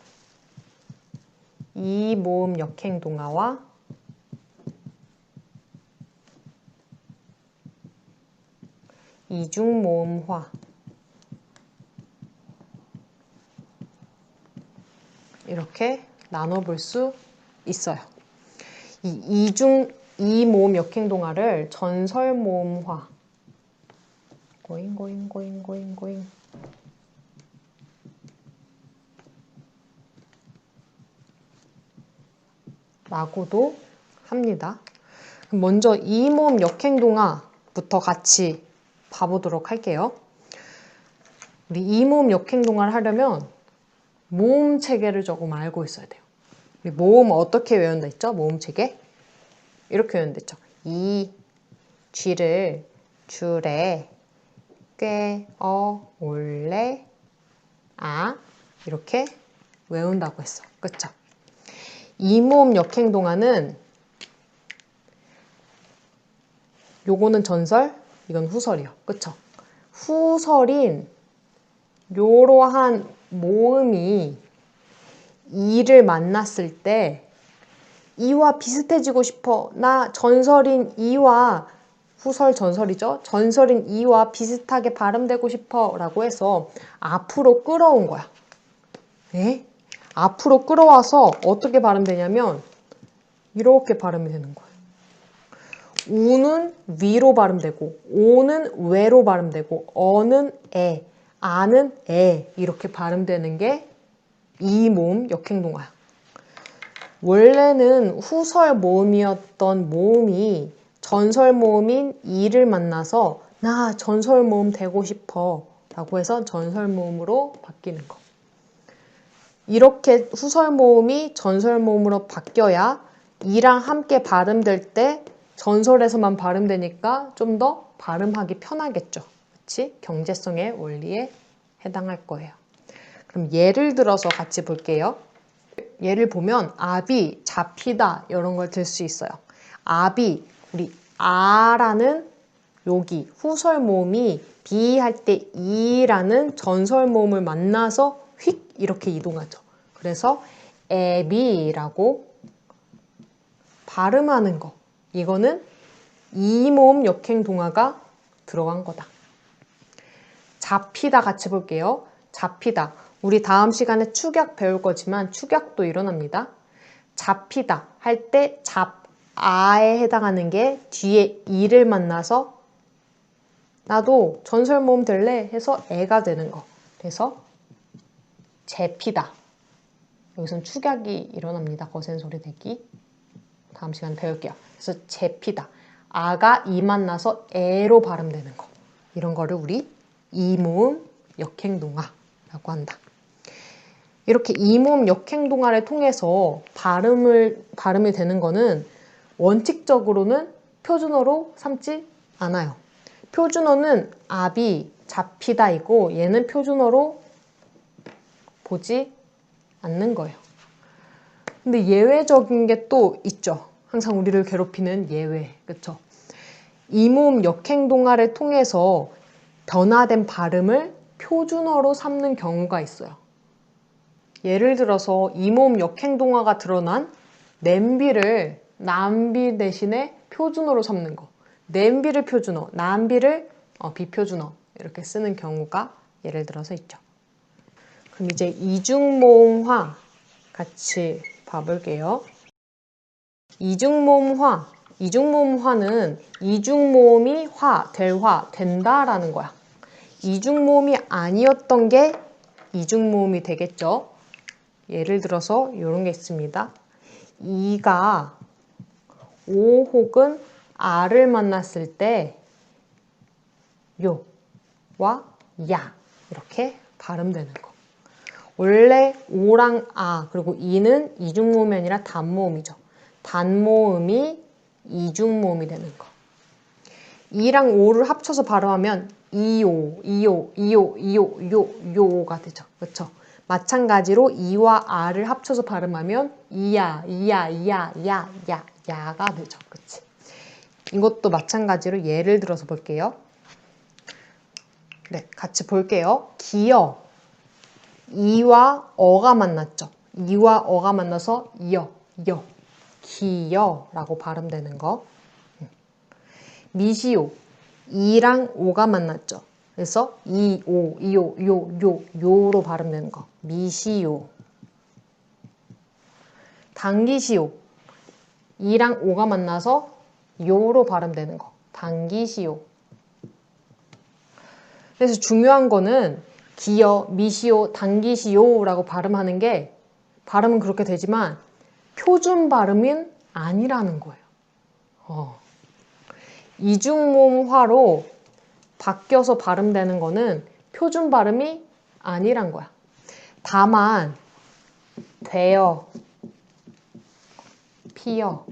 Speaker 1: 이 모음 역행 동화와 이중 모음화 이렇게 나눠볼 수 있어요. 이 모음 역행 동화를 전설 모음화 고잉 라고도 합니다. 먼저 이 모음 역행 동화부터 같이 봐보도록 할게요. 우리 이 모음 역행 동화를 하려면 모음 체계를 조금 알고 있어야 돼요. 우리 모음 어떻게 외운다 했죠? 모음 체계 이렇게 외운다 했죠. 이 쥐를 줄에 꽤 올래 이렇게 외운다고 했어. 그쵸? 이 모음 역행 동화는 요거는 전설, 이건 후설이요. 그쵸? 후설인 요러한 모음이 이를 만났을 때 이와 비슷해지고 싶어. 나 전설인 이와 후설 전설이죠. 전설인 이와 비슷하게 발음되고 싶어 라고 해서 앞으로 끌어온 거야. 에? 앞으로 끌어와서 어떻게 발음되냐면 이렇게 발음이 되는 거예요. 우는 위로 발음되고 오는 외로 발음되고 어는 에, 아는 에 이렇게 발음되는 게 이 모음 역행동화야. 원래는 후설 모음이었던 모음이 전설 모음인 이를 만나서 나 전설 모음 되고 싶어 라고 해서 전설 모음으로 바뀌는 거. 이렇게 후설 모음이 전설 모음으로 바뀌어야 이랑 함께 발음될 때 전설에서만 발음되니까 좀 더 발음하기 편하겠죠. 그치? 경제성의 원리에 해당할 거예요. 그럼 예를 들어서 같이 볼게요. 예를 보면 아비, 잡히다 이런 걸 들 수 있어요. 아비, 우리 아라는 여기 후설 모음이 비 할 때 이라는 전설 모음을 만나서 휙 이렇게 이동하죠. 그래서 애비라고 발음하는 거. 이거는 이 모음 역행 동화가 들어간 거다. 잡히다 같이 볼게요. 잡히다. 우리 다음 시간에 축약 배울 거지만 축약도 일어납니다. 잡히다 할 때 잡아에 해당하는 게 뒤에 이를 만나서 나도 전설 모음 될래 해서 애가 되는 거. 그래서 재피다. 여기선 축약이 일어납니다. 거센 소리 대기. 다음 시간에 배울게요. 그래서 재피다. 아가 이 만나서 애로 발음되는 거. 이런 거를 우리 이모음 역행동화라고 한다. 이렇게 이모음 역행동화를 통해서 발음이 되는 거는 원칙적으로는 표준어로 삼지 않아요. 표준어는 아비, 잡히다이고 얘는 표준어로 보지 않는 거예요. 근데 예외적인 게 또 있죠. 항상 우리를 괴롭히는 예외, 그쵸? 이모음 역행동화를 통해서 변화된 발음을 표준어로 삼는 경우가 있어요. 예를 들어서 이모음 역행동화가 드러난 냄비를 남비 대신에 표준어로 삼는 거. 냄비를 표준어, 남비를 비표준어 이렇게 쓰는 경우가 예를 들어서 있죠. 그럼 이제 이중모음화 같이 봐볼게요. 이중모음화는 이중모음이 된다라는 거야. 이중모음이 아니었던 게 이중모음이 되겠죠. 예를 들어서 이런 게 있습니다. 이가 오 혹은 아를 만났을 때 요와 야 이렇게 발음되는 거. 원래 오랑 아 그리고 이는 이중모음이 아니라 단모음이죠. 단모음이 이중모음이 되는 거. 이랑 오를 합쳐서 발음하면 요가 되죠. 그렇죠? 마찬가지로 이와 아를 합쳐서 발음하면 야가 되죠. 그치? 이것도 마찬가지로 예를 들어서 볼게요. 네, 같이 볼게요. 기어. 이와 어가 만났죠. 이와 어가 만나서 기여라고 발음되는 거. 미시오. 이랑 오가 만났죠. 그래서 요로 발음되는 거. 미시오. 당기시오. 이랑 오가 만나서 요로 발음되는 거. 당기시오. 그래서 중요한 거는 기여, 미시오, 당기시오라고 발음하는 게 발음은 그렇게 되지만 표준 발음은 아니라는 거예요. 이중모음화로 바뀌어서 발음되는 거는 표준 발음이 아니란 거야. 다만 되어, 피어,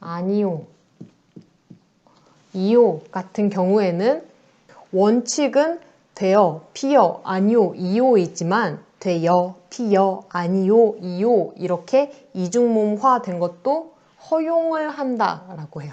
Speaker 1: 아니오, 이오 같은 경우에는 원칙은 되어, 피어, 아니오, 이오이지만 되어, 피어, 아니오, 이오 이렇게 이중모음화 된 것도 허용을 한다라고 해요.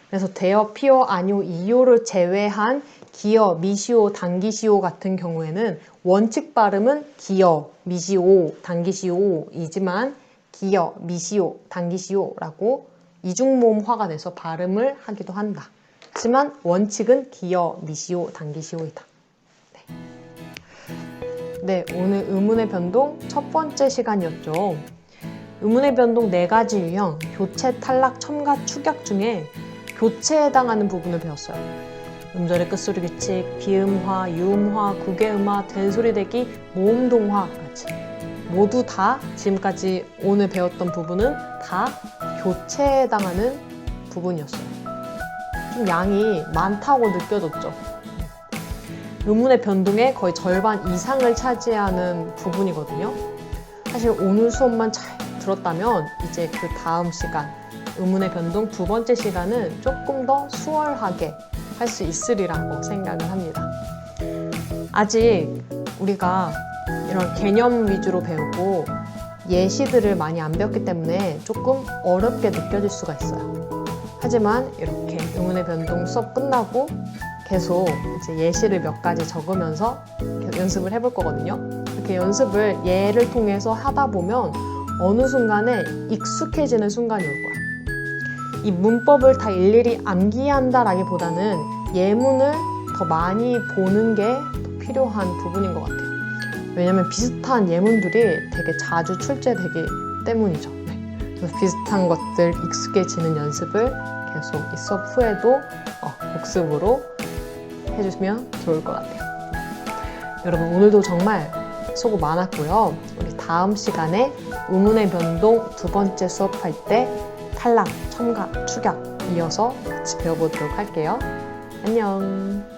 Speaker 1: 그래서 되어, 피어, 아니오, 이오를 제외한 기어, 미시오, 당기시오 같은 경우에는 원칙 발음은 기어, 미시오, 당기시오이지만 기어, 미시오, 당기시오라고 이중모음화가 돼서 발음을 하기도 한다. 하지만 원칙은 기어, 미시오, 당기시오이다. 네. 네, 오늘 의문의 변동 첫 번째 시간이었죠. 의문의 변동 4가지 유형, 교체, 탈락, 첨가, 축약 중에 교체에 해당하는 부분을 배웠어요. 음절의 끝소리 규칙, 비음화, 유음화, 국외음화, 된소리대기, 모음동화까지 모두 다 지금까지 오늘 배웠던 부분은 다 교체에 해당하는 부분이었어요. 좀 양이 많다고 느껴졌죠. 의문의 변동의 거의 절반 이상을 차지하는 부분이거든요. 사실 오늘 수업만 잘 들었다면 이제 그 다음 시간, 의문의 변동 2번째 시간은 조금 더 수월하게 할 수 있으리라고 생각을 합니다. 아직 우리가 이런 개념 위주로 배우고 예시들을 많이 안 배웠기 때문에 조금 어렵게 느껴질 수가 있어요. 하지만 이렇게 의문의 변동 수업 끝나고 계속 이제 예시를 몇 가지 적으면서 연습을 해볼 거거든요. 이렇게 연습을 예를 통해서 하다 보면 어느 순간에 익숙해지는 순간이 올 거야. 이 문법을 다 일일이 암기한다라기보다는 예문을 더 많이 보는 게 더 필요한 부분인 것 같아요. 왜냐면 비슷한 예문들이 되게 자주 출제되기 때문이죠. 그래서 비슷한 것들 익숙해지는 연습을 계속 이 수업 후에도 복습으로 해주시면 좋을 것 같아요. 여러분 오늘도 정말 수고 많았고요. 우리 다음 시간에 의문의 변동 2번째 수업할 때 탈락, 첨가, 축약 이어서 같이 배워보도록 할게요. 안녕.